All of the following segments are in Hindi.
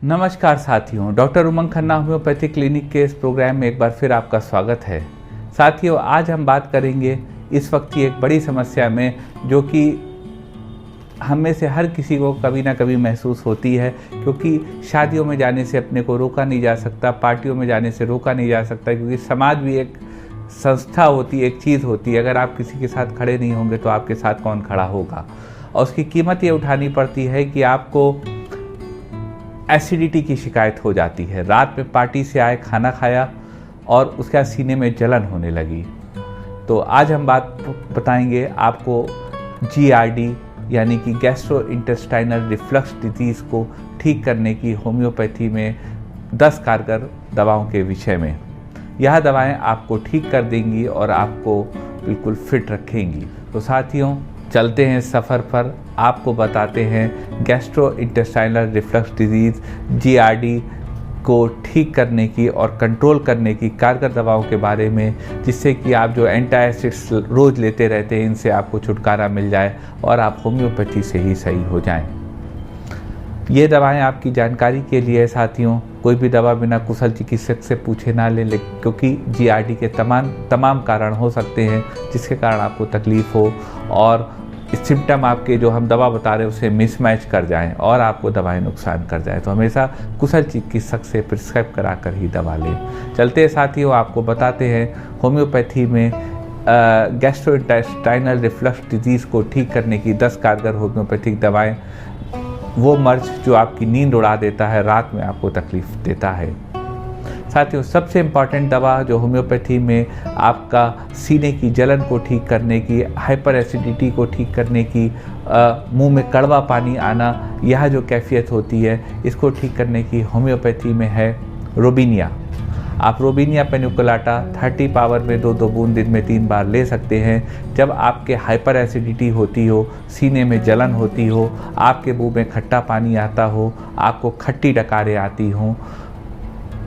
नमस्कार साथियों, डॉक्टर उमंग खन्ना होम्योपैथी क्लिनिक के इस प्रोग्राम में एक बार फिर आपका स्वागत है। साथियों, आज हम बात करेंगे इस वक्त की एक बड़ी समस्या में, जो कि हम में से हर किसी को कभी ना कभी महसूस होती है, क्योंकि शादियों में जाने से अपने को रोका नहीं जा सकता, पार्टियों में जाने से रोका नहीं जा सकता, क्योंकि समाज भी एक संस्था होती है, एक चीज़ होती है। अगर आप किसी के साथ खड़े नहीं होंगे तो आपके साथ कौन खड़ा होगा। और उसकी कीमत ये उठानी पड़ती है कि आपको एसिडिटी की शिकायत हो जाती है। रात में पार्टी से आए, खाना खाया और उसके बाद सीने में जलन होने लगी। तो आज हम बात बताएंगे आपको GERD यानी कि गैस्ट्रोइंटेस्टाइनल रिफ्लक्स डिजीज़ को ठीक करने की होम्योपैथी में 10 कारगर दवाओं के विषय में। यह दवाएं आपको ठीक कर देंगी और आपको बिल्कुल फिट रखेंगी। तो साथियों, चलते हैं सफ़र पर, आपको बताते हैं गैस्ट्रोइंटेस्टाइनल रिफ्लक्स डिजीज़ GERD को ठीक करने की और कंट्रोल करने की कारगर दवाओं के बारे में, जिससे कि आप जो एंटासिड्स रोज़ लेते रहते हैं, इनसे आपको छुटकारा मिल जाए और आप होम्योपैथी से ही सही हो जाएं। ये दवाएं आपकी जानकारी के लिए है साथियों। कोई भी दवा बिना कुशल चिकित्सक से पूछे ना ले, क्योंकि GERD के तमाम कारण हो सकते हैं जिसके कारण आपको तकलीफ़ हो और सिम्टम आपके जो हम दवा बता रहे हैं उसे मिसमैच कर जाएं और आपको दवाएं नुकसान कर जाएं। तो हमेशा कुशल चिकित्सक से प्रिस्क्राइब करा कर ही दवा लें। चलते हैं साथियों, आपको बताते हैं होम्योपैथी में गैस्ट्रोइंटेस्टाइनल रिफ्लक्स डिजीज़ को ठीक करने की 10 कारगर होम्योपैथिक दवाएं। वो मर्ज जो आपकी नींद उड़ा देता है, रात में आपको तकलीफ़ देता है। साथियों, सबसे इम्पॉर्टेंट दवा जो होम्योपैथी में आपका सीने की जलन को ठीक करने की, हाइपर एसिडिटी को ठीक करने की, मुंह में कड़वा पानी आना, यह जो कैफियत होती है, इसको ठीक करने की होम्योपैथी में है रोबिनिया। आप रोबिनिया पेनिकुलाटा 30 पावर में 2-2 बूंद दिन में 3 बार ले सकते हैं। जब आपके हाइपर एसिडिटी होती हो, सीने में जलन होती हो, आपके मुंह में खट्टा पानी आता हो, आपको खट्टी डकारें आती हों,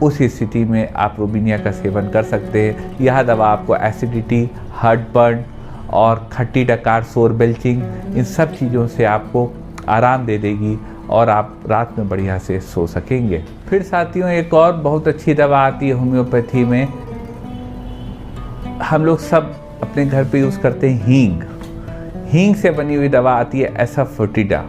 उस स्थिति में आप रोबिनिया का सेवन कर सकते हैं। यह दवा आपको एसिडिटी, हार्टबर्न और खट्टी डकार, शोर बेल्चिंग, इन सब चीज़ों से आपको आराम दे देगी और आप रात में बढ़िया से सो सकेंगे। फिर साथियों, एक और बहुत अच्छी दवा आती है होम्योपैथी में, हम लोग सब अपने घर पे यूज़ करते हैं हींग से बनी हुई दवा आती है एसाफोटिडा।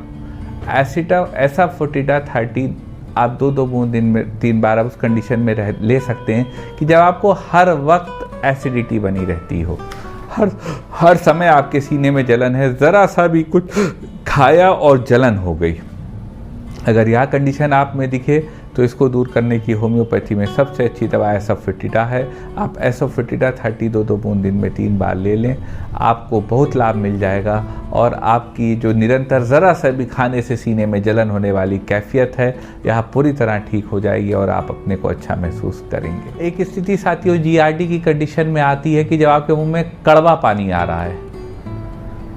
एसाफोटिडा 30 आप 2-2 बूंद दिन में 3 बार आप उस कंडीशन में ले सकते हैं कि जब आपको हर वक्त एसिडिटी बनी रहती हो, हर समय आपके सीने में जलन है, ज़रा सा भी कुछ खाया और जलन हो गई। अगर यह कंडीशन आप में दिखे तो इसको दूर करने की होम्योपैथी में सबसे अच्छी दवा एसाफोटिडा है। आप एसाफोटिडा 30 2-2 बूंद दिन में 3 बार ले लें, आपको बहुत लाभ मिल जाएगा और आपकी जो निरंतर ज़रा सा भी खाने से सीने में जलन होने वाली कैफियत है, यह पूरी तरह ठीक हो जाएगी और आप अपने को अच्छा महसूस करेंगे। एक स्थिति साथियों GERD की कंडीशन में आती है कि जब आपके मुँह में कड़वा पानी आ रहा है,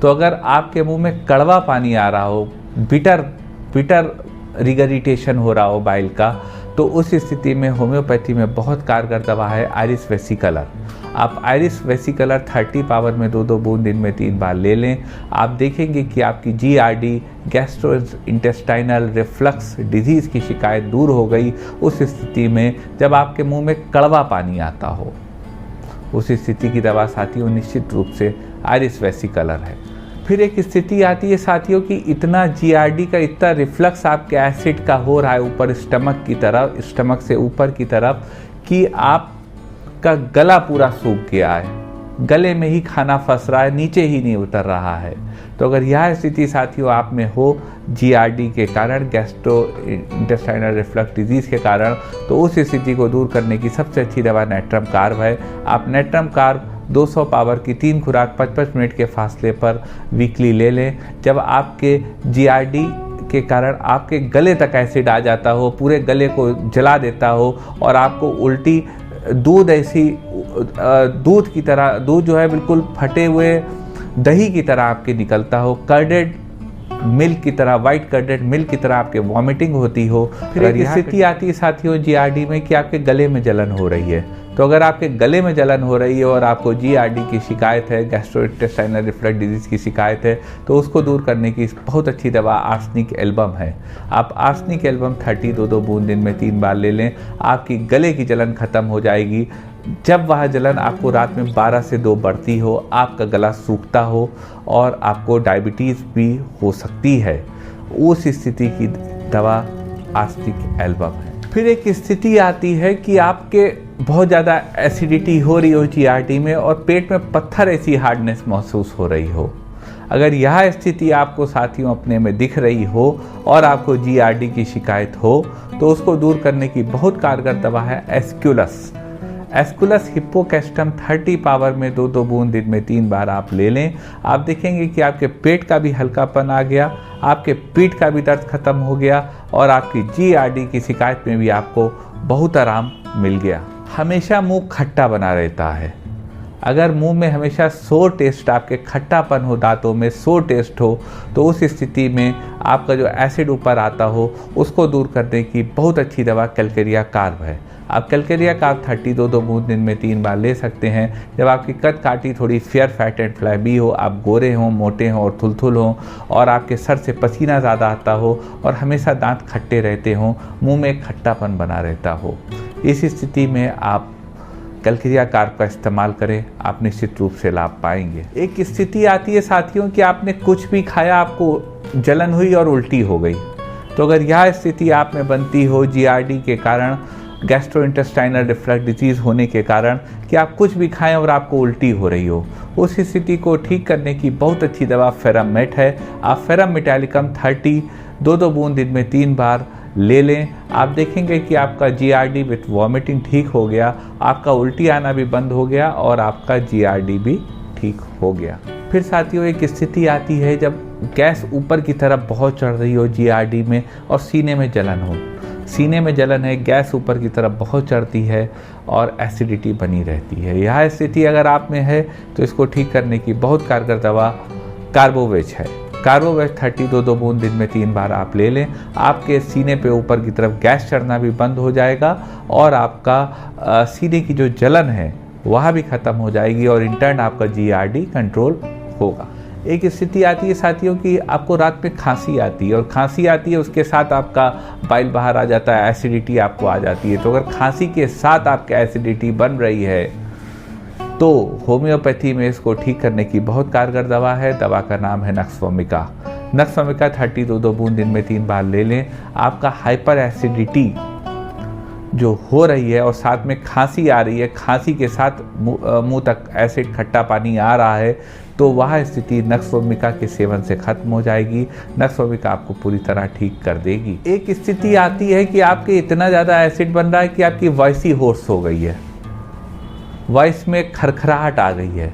तो अगर आपके मुँह में कड़वा पानी आ रहा हो, बिटर रिगरिटेशन हो रहा हो बाइल का, तो उस स्थिति में होम्योपैथी में बहुत कारगर दवा है आयरिस वेसिकलर। आप आयरिस वेसिकलर 30 पावर में 2-2 बूंद दिन में 3 बार ले लें। आप देखेंगे कि आपकी GERD गैस्ट्रोइंटेस्टाइनल रिफ्लक्स डिजीज़ की शिकायत दूर हो गई। उस स्थिति में जब आपके मुंह में कड़वा पानी आता हो, उस स्थिति की दवा साथियों निश्चित रूप से आयरिस वेसिकलर है। फिर एक स्थिति आती है साथियों कि इतना GERD का इतना रिफ्लक्स आपके एसिड का हो रहा है ऊपर स्टमक की तरफ, स्टमक से ऊपर की तरफ, कि आपका गला पूरा सूख गया है, गले में ही खाना फंस रहा है, नीचे ही नहीं उतर रहा है। तो अगर यह स्थिति साथियों आप में हो GERD के कारण, गैस्ट्रोइंटेस्टाइनल रिफ्लक्स डिजीज़ के कारण, तो उस स्थिति को दूर करने की सबसे अच्छी दवा नेट्रम कार्ब है। आप नेट्रम कार्ब 200 पावर की 3 खुराक 55 मिनट के फासले पर वीकली ले लें। जब आपके GERD के कारण आपके गले तक एसिड आ जाता हो, पूरे गले को जला देता हो और आपको उल्टी दूध की तरह, दूध जो है बिल्कुल फटे हुए दही की तरह आपके निकलता हो, कर्डेड मिल्क की तरह, वाइट कर्डेड मिल्क की तरह आपके वॉमिटिंग होती हो। फिर एक स्थिति आती है साथियों GERD में कि आपके गले में जलन हो रही है, तो अगर आपके गले में जलन हो रही है और आपको GERD की शिकायत है, गैस्ट्रोइंटेस्टाइनल रिफ्लक्स डिजीज़ की शिकायत है, तो उसको दूर करने की बहुत अच्छी दवा आर्सेनिक एल्बम है। आप आर्सेनिक एल्बम 30 2 बूंद दिन में 3 बार ले लें, आपकी गले की जलन ख़त्म हो जाएगी। जब वह जलन आपको रात में 12 से 2 बढ़ती हो, आपका गला सूखता हो और आपको डायबिटीज़ भी हो सकती है, उस स्थिति की दवा आर्सेनिक एल्बम है। फिर एक स्थिति आती है कि आपके बहुत ज़्यादा एसिडिटी हो रही हो GERD में और पेट में पत्थर ऐसी हार्डनेस महसूस हो रही हो। अगर यह स्थिति आपको साथियों अपने में दिख रही हो और आपको GERD की शिकायत हो, तो उसको दूर करने की बहुत कारगर दवा है एस्क्युलस। एस्कुलस हिप्पोकैस्टम 30 पावर में 2 बूंद दिन में 3 बार आप ले लें। आप देखेंगे कि आपके पेट का भी हल्कापन आ गया, आपके पीठ का भी दर्द खत्म हो गया और आपकी GERD की शिकायत में भी आपको बहुत आराम मिल गया। हमेशा मुंह खट्टा बना रहता है। अगर मुंह में हमेशा सोर टेस्ट, आपके खट्टापन हो, दांतों में सोर टेस्ट हो, तो उस स्थिति में आपका जो एसिड ऊपर आता हो उसको दूर करने की बहुत अच्छी दवा कैलकेरिया कार्ब है। आप कैलकेरिया कार्ब 30 2 बूंद दिन में 3 बार ले सकते हैं। जब आपकी कद काटी थोड़ी फेयर फैट एंड फ्लैबी हो, आप गोरे हों, मोटे हों और थुलथुल हों और आपके सर से पसीना ज़्यादा आता हो और हमेशा दांत खट्टे रहते हों, मुंह में खट्टापन बना रहता हो, इस स्थिति में आप कैलकेरिया कार्ब का इस्तेमाल करें, आप निश्चित रूप से लाभ पाएंगे। एक स्थिति आती है साथियों कि आपने कुछ भी खाया, आपको जलन हुई और उल्टी हो गई। तो अगर यह स्थिति आप में बनती हो GERD के कारण, गैस्ट्रोइंटेस्टाइनल रिफ्लक्स डिजीज़ होने के कारण, कि आप कुछ भी खाएं और आपको उल्टी हो रही हो, उस स्थिति को ठीक करने की बहुत अच्छी दवा फेरम मेट है। आप फेरम मेटालिकम 30 2 बूंद दिन में 3 बार ले लें। आप देखेंगे कि आपका GERD विथ वॉमिटिंग ठीक हो गया, आपका उल्टी आना भी बंद हो गया और आपका GERD भी ठीक हो गया। फिर साथियों एक स्थिति आती है जब गैस ऊपर की तरफ बहुत चढ़ रही हो GERD में और सीने में जलन हो। सीने में जलन है, गैस ऊपर की तरफ बहुत चढ़ती है और एसिडिटी बनी रहती है। यह स्थिति अगर आप में है तो इसको ठीक करने की बहुत कारगर दवा कार्बोवेज है। कार्बोवेज 30 2 बूंद दिन में 3 बार आप ले लें। आपके सीने पे ऊपर की तरफ गैस चढ़ना भी बंद हो जाएगा और आपका सीने की जो जलन है वह भी ख़त्म हो जाएगी और इंटर्न आपका GERD कंट्रोल होगा। एक स्थिति आती है साथियों कि आपको रात में खांसी आती है और खांसी आती है उसके साथ आपका बाइल बाहर आ जाता है, एसिडिटी आपको आ जाती है। तो अगर खांसी के साथ आपका एसिडिटी बन रही है तो होम्योपैथी में इसको ठीक करने की बहुत कारगर दवा है। दवा का नाम है नक्सवमिका। नक्सवमिका 30 2 बूंद दिन में 3 बार ले लें। आपका हाइपर एसिडिटी जो हो रही है और साथ में खांसी आ रही है, खांसी के साथ मुंह तक एसिड खट्टा पानी आ रहा है, तो वह स्थिति नक्सवमिका के सेवन से खत्म हो जाएगी। नक्सवमिका आपको पूरी तरह ठीक कर देगी। एक स्थिति आती है कि आपके इतना ज़्यादा एसिड बन रहा है कि आपकी वॉइस ही होर्स हो गई है, वॉइस में खरखराहट आ गई है।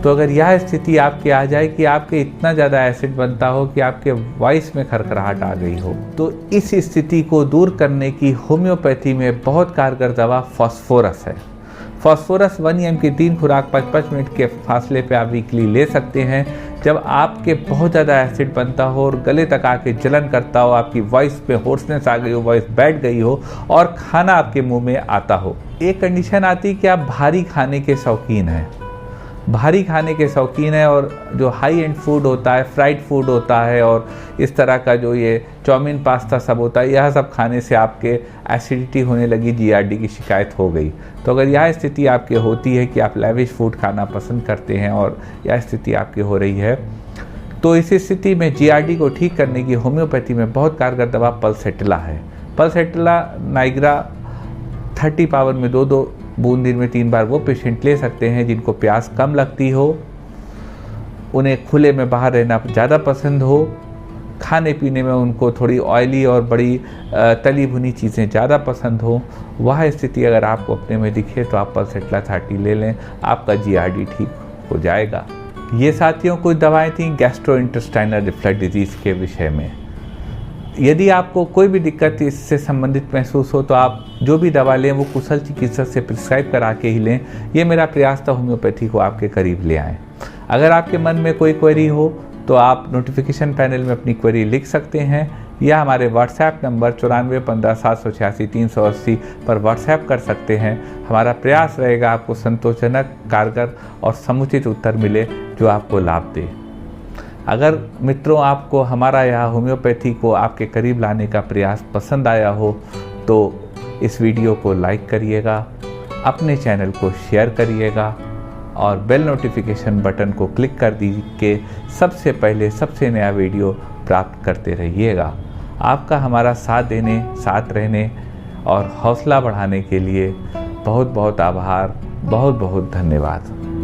तो अगर यह स्थिति आपके आ जाए कि आपके इतना ज़्यादा एसिड बनता हो कि आपके वॉइस में खरखराहट आ गई हो, तो इस स्थिति को दूर करने की होम्योपैथी में बहुत कारगर दवा फास्फोरस है। फास्फोरस 1 EM की 3 खुराक 55 मिनट के फासले पे आप वीकली ले सकते हैं। जब आपके बहुत ज़्यादा एसिड बनता हो और गले तक आके जलन करता हो, आपकी वॉइस पे होर्सनेस आ गई हो, वॉइस बैठ गई हो और खाना आपके मुंह में आता हो। एक कंडीशन आती है कि आप भारी खाने के शौकीन हैं, भारी खाने के शौकीन है और जो हाई एंड फूड होता है, फ्राइड फूड होता है और इस तरह का जो ये चाउमीन पास्ता सब होता है, यह सब खाने से आपके एसिडिटी होने लगी, GERD की शिकायत हो गई। तो अगर यह स्थिति आपके होती है कि आप लैविश फूड खाना पसंद करते हैं और यह स्थिति आपकी हो रही है, तो इस स्थिति में GERD को ठीक करने की होम्योपैथी में बहुत कारगर दवा पल्सेटिला है। पल्सेटिला नाइग्रा 30 पावर में 2 बूंद दिन में 3 बार वो पेशेंट ले सकते हैं जिनको प्यास कम लगती हो, उन्हें खुले में बाहर रहना ज़्यादा पसंद हो, खाने पीने में उनको थोड़ी ऑयली और बड़ी तली भुनी चीज़ें ज़्यादा पसंद हो। वह स्थिति अगर आपको अपने में दिखे तो आप पल्सेटिला 30 ले लें, आपका GERD ठीक हो जाएगा। ये साथियों कुछ दवाएं थीं गैस्ट्रोइंटेस्टाइनल रिफ्लक्स डिजीज़ के विषय में। यदि आपको कोई भी दिक्कत इससे संबंधित महसूस हो तो आप जो भी दवा लें वो कुशल चिकित्सक से प्रिस्क्राइब करा के ही लें। ये मेरा प्रयास था होम्योपैथी को आपके करीब ले आएँ। अगर आपके मन में कोई क्वेरी हो तो आप नोटिफिकेशन पैनल में अपनी क्वेरी लिख सकते हैं या हमारे व्हाट्सएप नंबर 9415786380 पर व्हाट्सएप कर सकते हैं। हमारा प्रयास रहेगा आपको संतोषजनक, कारगर और समुचित उत्तर मिले जो आपको लाभ दे। अगर मित्रों आपको हमारा यह होम्योपैथी को आपके करीब लाने का प्रयास पसंद आया हो तो इस वीडियो को लाइक करिएगा, अपने चैनल को शेयर करिएगा और बेल नोटिफिकेशन बटन को क्लिक कर दीजिए, सबसे पहले सबसे नया वीडियो प्राप्त करते रहिएगा। आपका हमारा साथ देने, साथ रहने और हौसला बढ़ाने के लिए बहुत बहुत आभार, बहुत बहुत धन्यवाद।